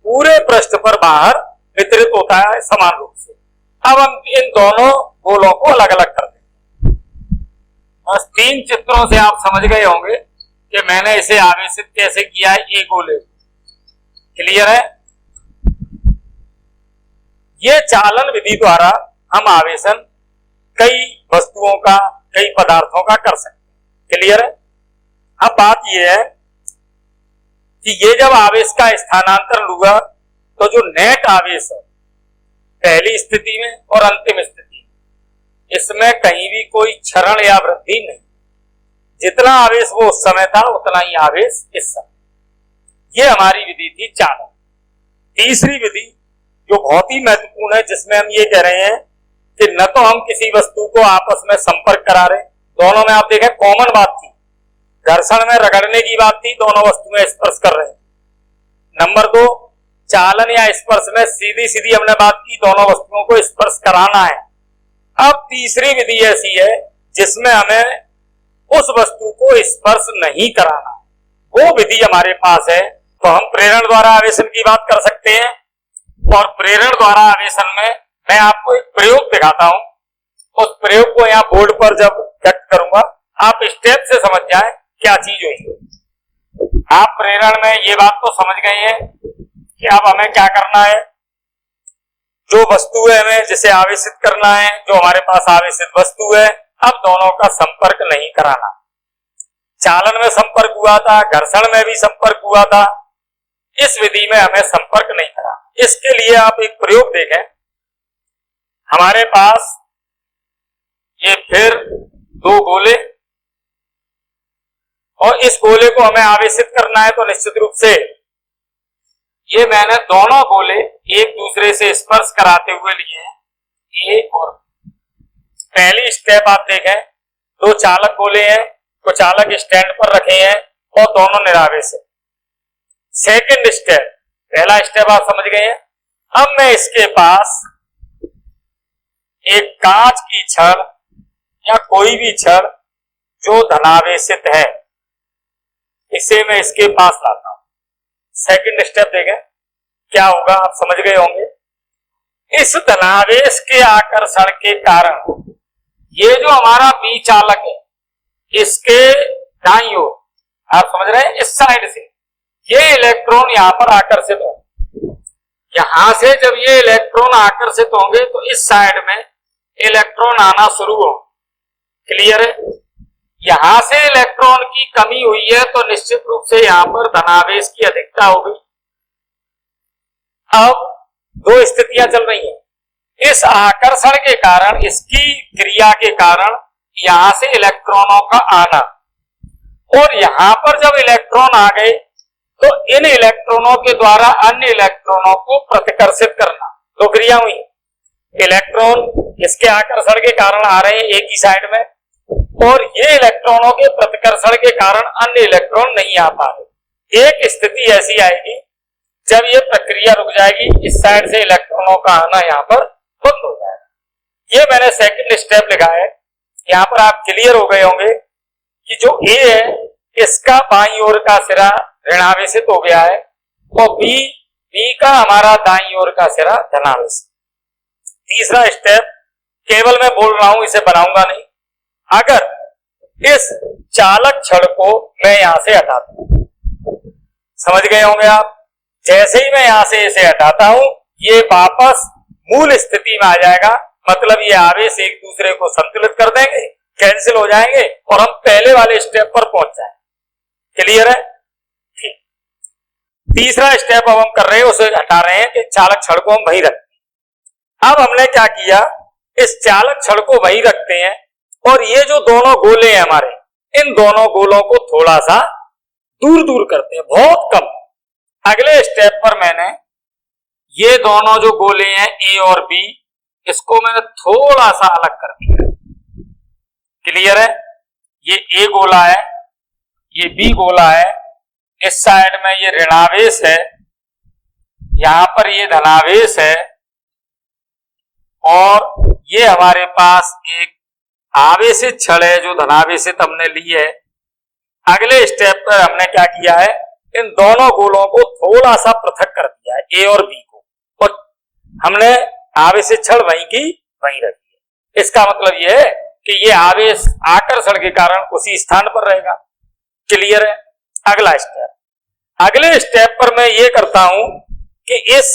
पूरे पृष्ठ पर बाहर वितरित होता है समान रूप से। अब हम इन दोनों गोलों को अलग अलग कर देंगे। बस 3 चित्रों से आप समझ गए होंगे कि मैंने इसे आवेशित कैसे किया है ए गोले। क्लियर है, ये चालन विधि द्वारा हम आवेशन कई वस्तुओं का, कई पदार्थों का कर सकते हैं। क्लियर है। अब बात यह है कि ये जब आवेश का स्थानांतरण हुआ तो जो नेट आवेश है पहली स्थिति में और अंतिम स्थिति में, इसमें कहीं भी कोई क्षरण या वृद्धि नहीं। जितना आवेश वो उस समय था उतना ही आवेश इस समय। ये हमारी विधि थी चालन। तीसरी विधि जो बहुत ही महत्वपूर्ण है, जिसमें हम ये कह रहे हैं कि न तो हम किसी वस्तु को आपस में संपर्क करा रहे, दोनों में आप देखें कॉमन बात थी, घर्षण में रगड़ने की बात थी, दोनों वस्तुएं स्पर्श कर रहे हैं। नंबर 2 चालन या स्पर्श में सीधी सीधी हमने बात की, दोनों वस्तुओं को स्पर्श कराना है। अब तीसरी विधि ऐसी है जिसमें हमें उस वस्तु को स्पर्श नहीं कराना, वो विधि हमारे पास है। तो हम प्रेरण द्वारा आवेशन की बात कर सकते हैं, और प्रेरण द्वारा आवेशन में मैं आपको एक प्रयोग दिखाता हूं। उस प्रयोग को यहाँ बोर्ड पर जब व्यक्त करूंगा आप स्टेप से समझ जाए क्या चीज हुई। आप प्रेरण में ये बात तो समझ गए हैं कि अब हमें क्या करना है, जो वस्तु है हमें जिसे आवेशित करना है, जो हमारे पास आवेशित वस्तु है, अब दोनों का संपर्क नहीं कराना। चालन में संपर्क हुआ था, घर्षण में भी संपर्क हुआ था, इस विधि में हमें संपर्क नहीं करा। इसके लिए आप एक प्रयोग देखें, हमारे पास ये फिर 2 गोले, और इस गोले को हमें आवेशित करना है तो निश्चित रूप से ये मैंने दोनों गोले एक दूसरे से स्पर्श कराते हुए लिए हैं, ए और पहली स्टेप आप देखें 2 चालक गोले हैं, तो चालक स्टैंड पर रखे हैं और दोनों निरावेशित। सेकंड स्टेप, पहला स्टेप आप समझ गए हैं। अब मैं इसके पास एक कांच की छड़ या कोई भी छड़ जो धनावेशित है, इसे मैं इसके पास लाता हूं। सेकंड स्टेप देखें क्या होगा, आप समझ गए होंगे। इस धनावेश के आकर्षण के कारण ये जो हमारा बी चालक है इसके दाईं ओर, आप समझ रहे हैं, इस साइड से ये इलेक्ट्रॉन यहां पर आकर्षित हो। यहां से जब ये इलेक्ट्रॉन आकर्षित होंगे तो इस साइड में इलेक्ट्रॉन आना शुरू हो। क्लियर है। यहां से इलेक्ट्रॉन की कमी हुई है तो निश्चित रूप से यहां पर धनावेश की अधिकता हो गई। अब 2 स्थितियां चल रही हैं। इस आकर्षण के कारण, इसकी क्रिया के कारण यहां से इलेक्ट्रॉनों का आना, और यहां पर जब इलेक्ट्रॉन आ गए तो इन इलेक्ट्रॉनों के द्वारा अन्य इलेक्ट्रॉनों को प्रतिकर्षित करना। 2 क्रिया हुई। इलेक्ट्रॉन इसके आकर्षण के कारण आ रहे हैं एक ही साइड में, और ये इलेक्ट्रॉनों के प्रतिकर्षण के कारण अन्य इलेक्ट्रॉन नहीं आ पा रहे। एक स्थिति ऐसी आएगी जब ये प्रक्रिया रुक जाएगी, इस साइड से इलेक्ट्रॉनों का आना यहाँ पर बंद हो जाएगा। ये मैंने सेकंड स्टेप लिखा है। यहाँ पर आप क्लियर हो गए होंगे कि जो ए है इसका बाईं ओर का सिरा ऋणावेशित हो गया है, और बी का हमारा दाईं ओर का सिरा धनावेशित। तीसरा स्टेप केवल मैं बोल रहा हूं, इसे बनाऊंगा नहीं। अगर इस चालक छड़ को मैं यहां से हटाता हूं, समझ गए होंगे आप, जैसे ही मैं यहां से इसे हटाता हूं ये वापस मूल स्थिति में आ जाएगा, मतलब ये आवेश एक दूसरे को संतुलित कर देंगे, कैंसिल हो जाएंगे और हम पहले वाले स्टेप पर पहुंच जाएंगे। क्लियर है? ठीक। तीसरा स्टेप अब हम कर रहे हैं, उसे हटा रहे हैं कि चालक छड़ को हम वहीं रखते हैं। अब हमने क्या किया, इस चालक छड़ को वहीं रखते हैं और ये जो दोनों गोले हैं हमारे, इन दोनों गोलों को थोड़ा सा दूर दूर करते हैं, बहुत कम। अगले स्टेप पर मैंने ये दोनों जो गोले हैं ए और बी, इसको मैंने थोड़ा सा अलग कर दिया। क्लियर है? ये ए गोला है, ये बी गोला है, इस साइड में ये ऋणावेश है, यहां पर ये धनावेश है और ये हमारे पास एक आवेशित छड़ है जो धनावेशित हमने ली है। अगले स्टेप पर हमने क्या किया है, इन दोनों गोलों को थोड़ा सा पृथक कर दिया है, ए और बी को, और हमने आवेशित छड़ वहीं की वहीं रखी है। इसका मतलब यह है कि ये आवेश आकर्षण के कारण उसी स्थान पर रहेगा। क्लियर है? अगला स्टेप, अगले स्टेप पर मैं ये करता हूं कि इस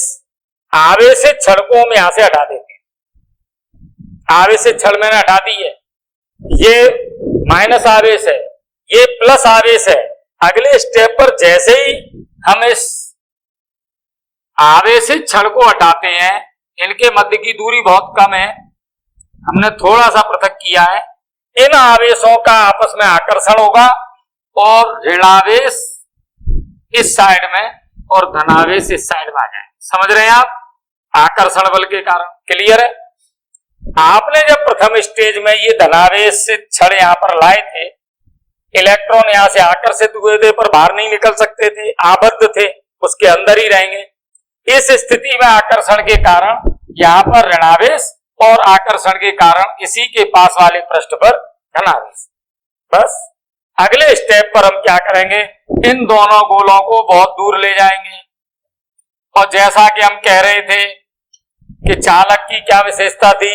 आवेशित छड़ को हम यहां से हटा देते हैं। आवेशित छड़ मैंने हटा दी है, ये माइनस आवेश है, ये प्लस आवेश है। अगले स्टेप पर जैसे ही हम इस आवेशित छड़ को हटाते हैं, इनके मध्य की दूरी बहुत कम है, हमने थोड़ा सा पृथक किया है, इन आवेशों का आपस में आकर्षण होगा और ऋणावेश इस साइड में और धनावेश इस साइड में आ जाए। समझ रहे हैं आप? आकर्षण बल के कारण। क्लियर है? आपने जब प्रथम स्टेज में ये धनावेश से छड़ यहां पर लाए थे, इलेक्ट्रॉन यहां से आकर्षित हुए थे पर बाहर नहीं निकल सकते थे, आबद्ध थे, उसके अंदर ही रहेंगे। इस स्थिति में आकर्षण के कारण यहां पर ऋणावेश और आकर्षण के कारण इसी के पास वाले पृष्ठ पर धनावेश। बस अगले स्टेप पर हम क्या करेंगे, इन दोनों गोलों को बहुत दूर ले जाएंगे और जैसा कि हम कह रहे थे कि चालक की क्या विशेषता थी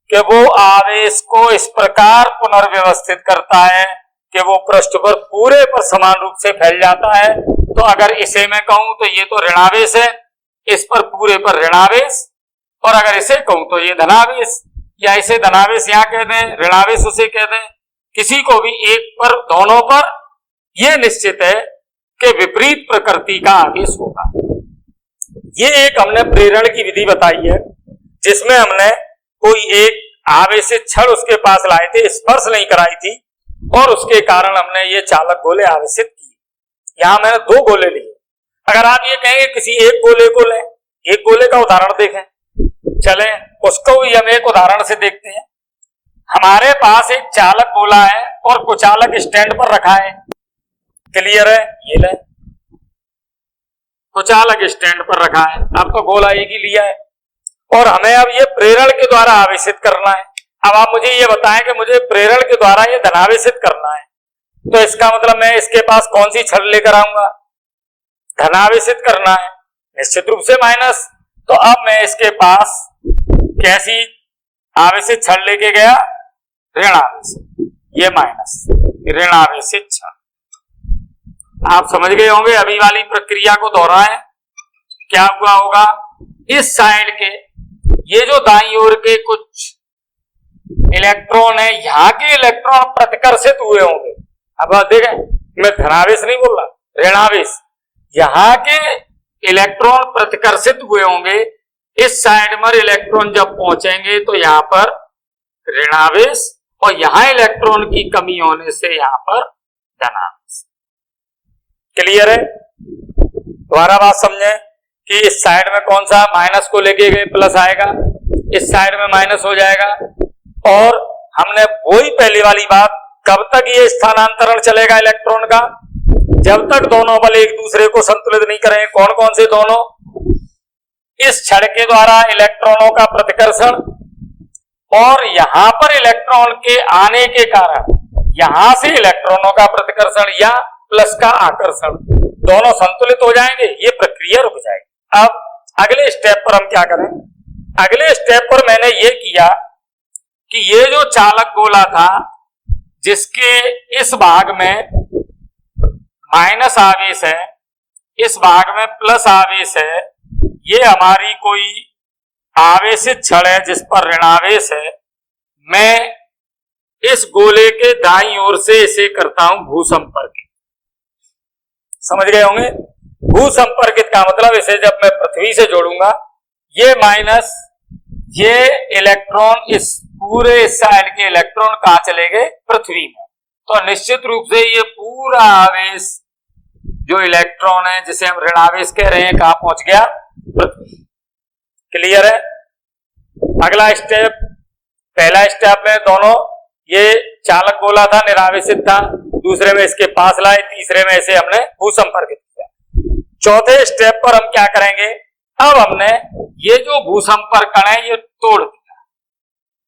कि वो आवेश को इस प्रकार पुनर्व्यवस्थित करता है कि वो पृष्ठ पर पूरे पर समान रूप से फैल जाता है। तो अगर इसे मैं कहूं तो ये तो ऋणावेश है, इस पर पूरे पर ऋणावेश, और अगर इसे कहूं तो ये धनावेश, या इसे धनावेश यहां कह दें, ऋणावेश उसे कह दें, किसी को भी एक पर, दोनों पर, यह निश्चित है कि विपरीत प्रकृति का आवेश होगा। ये एक हमने प्रेरण की विधि बताई है जिसमें हमने कोई एक आवेशित छड़ उसके पास लाए थे, स्पर्श नहीं कराई थी और उसके कारण हमने ये चालक गोले आवेशित किए। यहां मैंने दो गोले लिए। अगर आप ये कहेंगे किसी एक गोले को लें, एक गोले का उदाहरण देखें, चलें उसको भी हम एक उदाहरण से देखते हैं। हमारे पास एक चालक गोला है और कुचालक स्टैंड पर रखा है। क्लियर है? ये ले, कुचालक स्टैंड पर रखा है, अब तो गोला एक ही लिया है और हमें अब ये प्रेरण के द्वारा आवेशित करना है। अब आप मुझे ये बताएं कि मुझे प्रेरण के द्वारा ये धनावेशित करना है, तो इसका मतलब मैं इसके पास कौन सी छड़ लेकर आऊंगा? धनावेशित करना है, निश्चित रूप से माइनस। तो अब मैं इसके पास कैसी आवेशित छड़ लेके गया? ऋणावेशित, ये माइनस, ऋणावेशित छड़। आप समझ गए होंगे, अभी वाली प्रक्रिया को दोहराएं। क्या हुआ होगा, इस साइड के ये जो दाईं ओर के कुछ इलेक्ट्रॉन है, यहां के इलेक्ट्रॉन प्रतिकर्षित हुए होंगे। अब देखें, मैं धनावेश नहीं बोल रहा, ऋणावेश। यहां के इलेक्ट्रॉन प्रतिकर्षित हुए होंगे, इस साइड में इलेक्ट्रॉन जब पहुंचेंगे तो यहां पर ऋणावेश और यहां इलेक्ट्रॉन की कमी होने से यहां पर धनावेश। क्लियर है? दोबारा बात समझें कि इस साइड में कौन सा माइनस को लेके गए प्लस आएगा, इस साइड में माइनस हो जाएगा। और हमने वही पहली वाली बात, कब तक ये स्थानांतरण चलेगा इलेक्ट्रॉन का? जब तक दोनों बल एक दूसरे को संतुलित नहीं करेंगे। कौन कौन से दोनों? इस छड़ के द्वारा इलेक्ट्रॉनों का प्रतिकर्षण और यहां पर इलेक्ट्रॉन के आने के कारण यहां से इलेक्ट्रॉनों का प्रतिकर्षण या प्लस का आकर्षण, दोनों संतुलित हो जाएंगे, ये प्रक्रिया रुक जाएगी। अब अगले स्टेप पर हम क्या करें? अगले स्टेप पर मैंने ये किया कि ये जो चालक गोला था जिसके इस भाग में माइनस आवेश है, इस भाग में प्लस आवेश है, ये हमारी कोई आवेशित छड़ है जिस पर ऋणावेश है, मैं इस गोले के दाईं ओर से इसे करता हूं भूसंपर्कित। समझ गए होंगे? भूसंपर्कित का मतलब इसे जब मैं पृथ्वी से जोड़ूंगा, ये माइनस ये इलेक्ट्रॉन, इस पूरे साइड के इलेक्ट्रॉन कहां चले गए? पृथ्वी में। तो निश्चित रूप से ये पूरा आवेश जो इलेक्ट्रॉन है, जिसे हम ऋणावेश कह रहे हैं, कहां पहुंच गया? पृथ्वी। क्लियर है? अगला स्टेप, पहला स्टेप में दोनों, ये चालक गोला था, निरावेशित था, दूसरे में इसके पास लाए, तीसरे में इसे हमने भूसंपर्कित किया। चौथे स्टेप पर हम क्या करेंगे? अब हमने ये जो भूसंपर्कण है ये तोड़ दिया,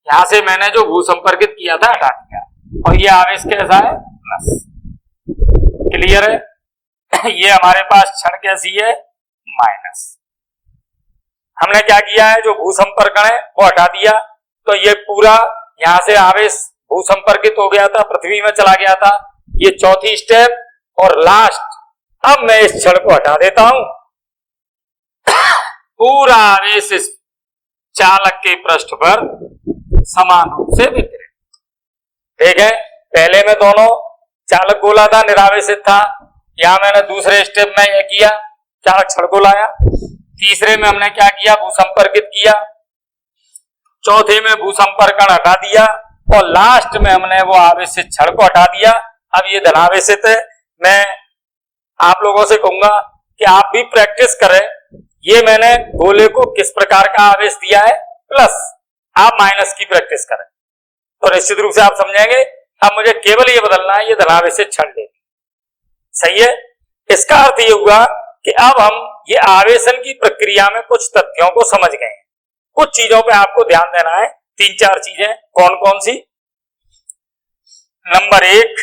यहां से मैंने जो भूसंपर्कित किया था हटा दिया, और ये आवेश कैसा है? प्लस। क्लियर है? ये हमारे पास छड़ कैसी है? माइनस। हमने क्या किया है? जो भूसंपर्कण है वो हटा दिया, तो ये पूरा यहां से आवेश भूसंपर्कित हो गया था, पृथ्वी में चला गया था। ये चौथी स्टेप और लास्ट। अब मैं इस छड़ को हटा देता हूं, पूरा आवेश इस चालक के पृष्ठ पर समान रूप से वितरित। ठीक है? पहले में दोनों चालक गोला था, निरावेशित था, यहां मैंने दूसरे स्टेप में यह किया, चालक छड़ को लाया। तीसरे में हमने क्या किया? भूसंपर्कित किया। चौथे में भूसंपर्कण हटा दिया, और लास्ट में हमने वो आवेशित छड़ को हटा दिया। अब ये धनावेशित है। मैं आप लोगों से कहूंगा कि आप भी प्रैक्टिस करें। ये मैंने गोले को किस प्रकार का आवेश दिया है? प्लस। आप माइनस की प्रैक्टिस करें तो निश्चित रूप से आप समझेंगे। अब मुझे केवल ये बदलना है, ये धनावेशित छड़ लेनी। सही है? इसका अर्थ ये हुआ कि अब हम ये आवेशन की प्रक्रिया में कुछ तथ्यों को समझ गए हैं। कुछ चीजों पे आपको ध्यान देना है, 3-4 चीजें। कौन कौन सी? नंबर 1,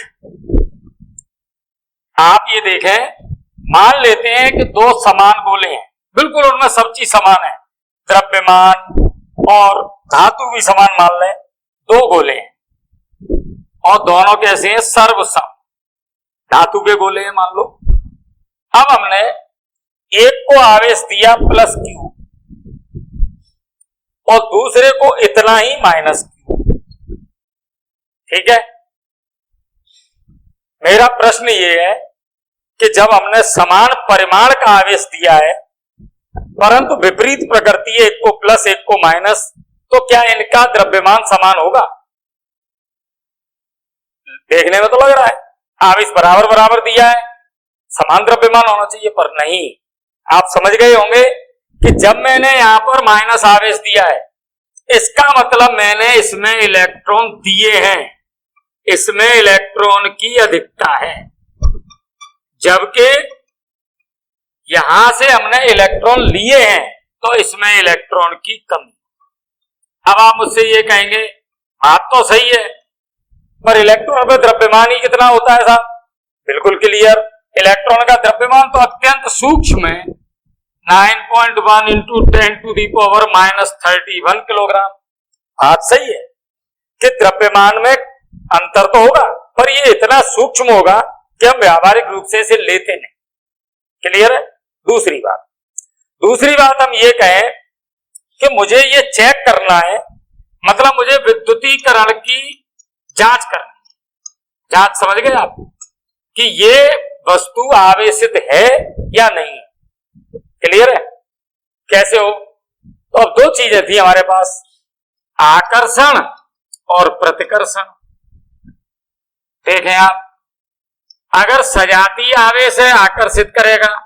आप ये देखें, मान लेते हैं कि दो समान गोले हैं, बिल्कुल उनमें सब चीज समान है, द्रव्यमान और धातु भी समान मान लें। दो गोले हैं और दोनों कैसे हैं? सर्वसम धातु के गोले हैं मान लो। अब हमने एक को आवेश दिया प्लस क्यू और दूसरे को इतना ही माइनस क्यू। ठीक है? मेरा प्रश्न ये है कि जब हमने समान परिमाण का आवेश दिया है परंतु विपरीत प्रकृति है, एक को प्लस एक को माइनस, तो क्या इनका द्रव्यमान समान होगा? देखने में तो लग रहा है आवेश बराबर बराबर दिया है, समान द्रव्यमान होना चाहिए, पर नहीं। आप समझ गए होंगे कि जब मैंने यहां पर माइनस आवेश दिया है, इसका मतलब मैंने इसमें इलेक्ट्रॉन दिए हैं, इसमें इलेक्ट्रॉन की अधिकता है, जबकि यहां से हमने इलेक्ट्रॉन लिए हैं तो इसमें इलेक्ट्रॉन की कमी। अब आप मुझसे ये कहेंगे बात तो सही है, पर इलेक्ट्रॉन का द्रव्यमान ही कितना होता है साहब? बिल्कुल क्लियर, इलेक्ट्रॉन का द्रव्यमान तो अत्यंत सूक्ष्म है, 9.1 इंटू 10⁻³ किलोग्राम। बात सही है कि द्रव्यमान में अंतर तो होगा, पर ये इतना सूक्ष्म होगा कि हम व्यावहारिक रूप से इसे लेते नहीं। क्लियर है? दूसरी बात हम ये कहें कि मुझे ये चेक करना है, मतलब मुझे विद्युतीकरण की जांच करनी है। जांच समझ गए आप कि ये वस्तु आवेशित है या नहीं? क्लियर है? कैसे हो? तो अब दो चीजें थी हमारे पास, आकर्षण और प्रतिकर्षण। देखें आप, अगर सजातीय आवेश है आकर्षित करेगा,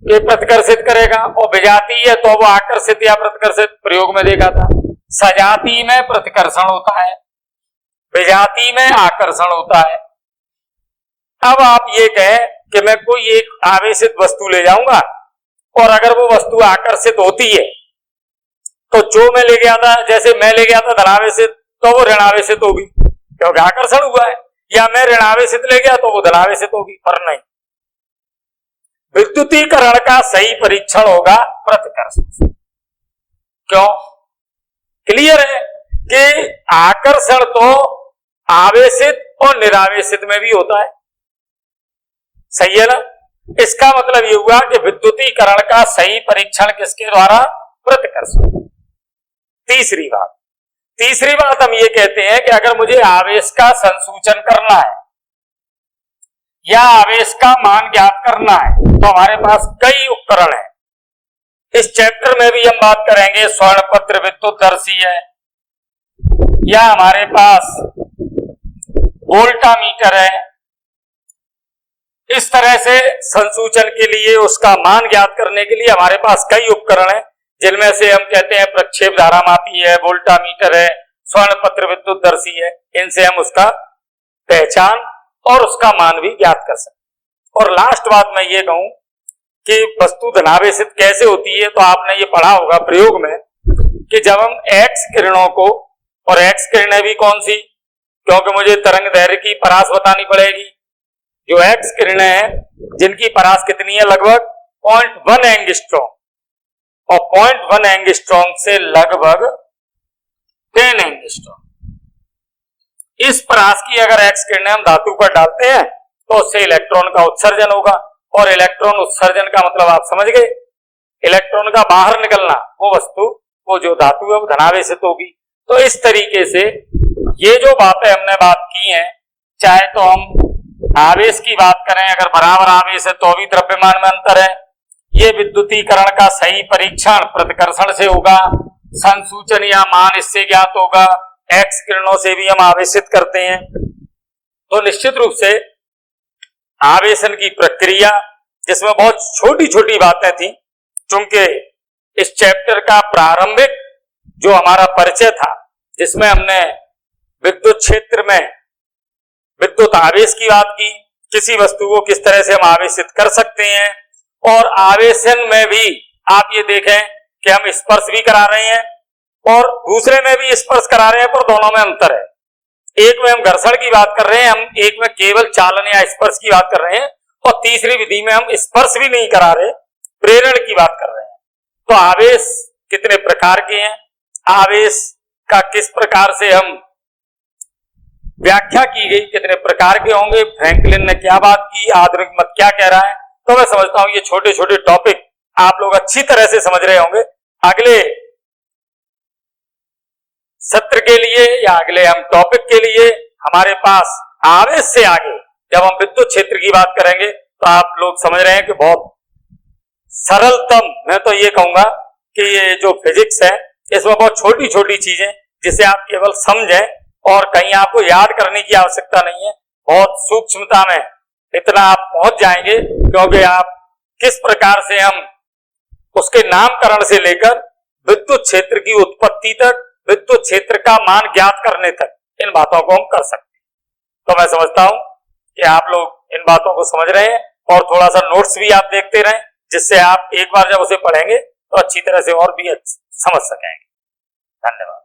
ये प्रतिकर्षित करेगा, और विजातीय है तो वो आकर्षित या प्रतिकर्षित, प्रयोग में देखा था। सजातीय में प्रतिकर्षण होता है, विजातीय में आकर्षण होता है। अब आप ये कहें कि मैं कोई एक आवेशित वस्तु ले जाऊंगा और अगर वो वस्तु आकर्षित होती है तो जो मैं ले गया था, जैसे मैं ले गया था धनावेशित, तो वो ऋणावेशित होगी क्योंकि आकर्षण हुआ है, या मैं ऋणावेशित ले गया तो वो धनावेशित होगी, पर नहीं। विद्युतीकरण का सही परीक्षण होगा प्रतिकर्षण। क्यों? क्लियर है कि आकर्षण तो आवेशित और निरावेशित में भी होता है, सही है ना? इसका मतलब ये हुआ कि विद्युतीकरण का सही परीक्षण किसके द्वारा? प्रतिकर्षण। तीसरी बात हम ये कहते हैं कि अगर मुझे आवेश का संसूचन करना है या आवेश का मान ज्ञात करना है तो हमारे पास कई उपकरण हैं। इस चैप्टर में भी हम बात करेंगे स्वर्णपत्र विद्युतदर्शी है, या हमारे पास वोल्टामीटर है। इस तरह से संसूचन के लिए, उसका मान ज्ञात करने के लिए हमारे पास कई उपकरण हैं, जिनमें से हम कहते हैं प्रक्षेप धारामापी है, वोल्टामीटर है, स्वर्णपत्र विद्युतदर्शी है। इनसे हम उसका पहचान और उसका मान भी ज्ञात कर सकते हैं। और लास्ट बात मैं ये कहूं कि वस्तु धनावेशित कैसे होती है, तो आपने ये पढ़ा होगा प्रयोग में कि जब हम एक्स किरणों को, और एक्स किरणें भी कौन सी, क्योंकि मुझे तरंग दैर्घ्य की परास बतानी पड़ेगी। जो एक्स किरणें हैं जिनकी परास कितनी है, लगभग 0.1 एंगस्ट्रॉम, और 0.1 एंगस्ट्रॉम से लगभग 10 एंगस्ट्रॉम। इस परास की अगर एक्स किरणें हम धातु पर डालते हैं तो उससे इलेक्ट्रॉन का उत्सर्जन होगा, और इलेक्ट्रॉन उत्सर्जन का मतलब आप समझ गए, इलेक्ट्रॉन का बाहर निकलना, वो वस्तु, वो जो धातु है वो धनावेशित होगी। तो इस तरीके से ये जो बातें हमने बात की हैं, चाहे तो हम आवेश की बात करें, अगर बराबर आवेश है तो भी द्रव्यमान में अंतर है। ये विद्युतीकरण का सही परीक्षण प्रतिकर्षण से होगा, संसूचन या मान इससे ज्ञात होगा, एक्स किरणों से भी हम आवेशित करते हैं। तो निश्चित रूप से आवेशन की प्रक्रिया, जिसमें बहुत छोटी छोटी बातें थी, चूंकि इस चैप्टर का प्रारंभिक जो हमारा परिचय था, जिसमें हमने विद्युत क्षेत्र में विद्युत आवेश की बात की, किसी वस्तु को किस तरह से हम आवेशित कर सकते हैं, और आवेशन में भी आप ये देखें कि हम स्पर्श भी करा रहे हैं और दूसरे में भी स्पर्श करा रहे हैं, पर दोनों में अंतर है। एक में हम घर्षण की बात कर रहे हैं, हम एक में केवल चालन या स्पर्श की बात कर रहे हैं, और तीसरी विधि में हम स्पर्श भी नहीं करा रहे, प्रेरण की बात कर रहे हैं। तो आवेश कितने प्रकार के हैं, आवेश का किस प्रकार से हम व्याख्या की गई, कितने प्रकार के होंगे, फ्रैंकलिन ने क्या बात की, आधुनिक मत क्या कह रहा है। तो मैं समझता हूं ये छोटे छोटे टॉपिक आप लोग अच्छी तरह से समझ रहे होंगे। अगले सत्र के लिए या अगले हम टॉपिक के लिए हमारे पास आवेश से आगे जब हम विद्युत क्षेत्र की बात करेंगे तो आप लोग समझ रहे हैं कि बहुत सरलतम, मैं तो ये कहूंगा कि ये जो फिजिक्स है इसमें बहुत छोटी छोटी चीजें जिसे आप केवल समझें, और कहीं आपको याद करने की आवश्यकता नहीं है। बहुत सूक्ष्मता में इतना आप पहुंच जाएंगे, क्योंकि आप किस प्रकार से हम उसके नामकरण से लेकर विद्युत क्षेत्र की उत्पत्ति तक, विद्युत क्षेत्र का मान ज्ञात करने तक, इन बातों को हम कर सकते हैं। तो मैं समझता हूं कि आप लोग इन बातों को समझ रहे हैं, और थोड़ा सा नोट्स भी आप देखते रहें, जिससे आप एक बार जब उसे पढ़ेंगे तो अच्छी तरह से और भी समझ सकेंगे। धन्यवाद।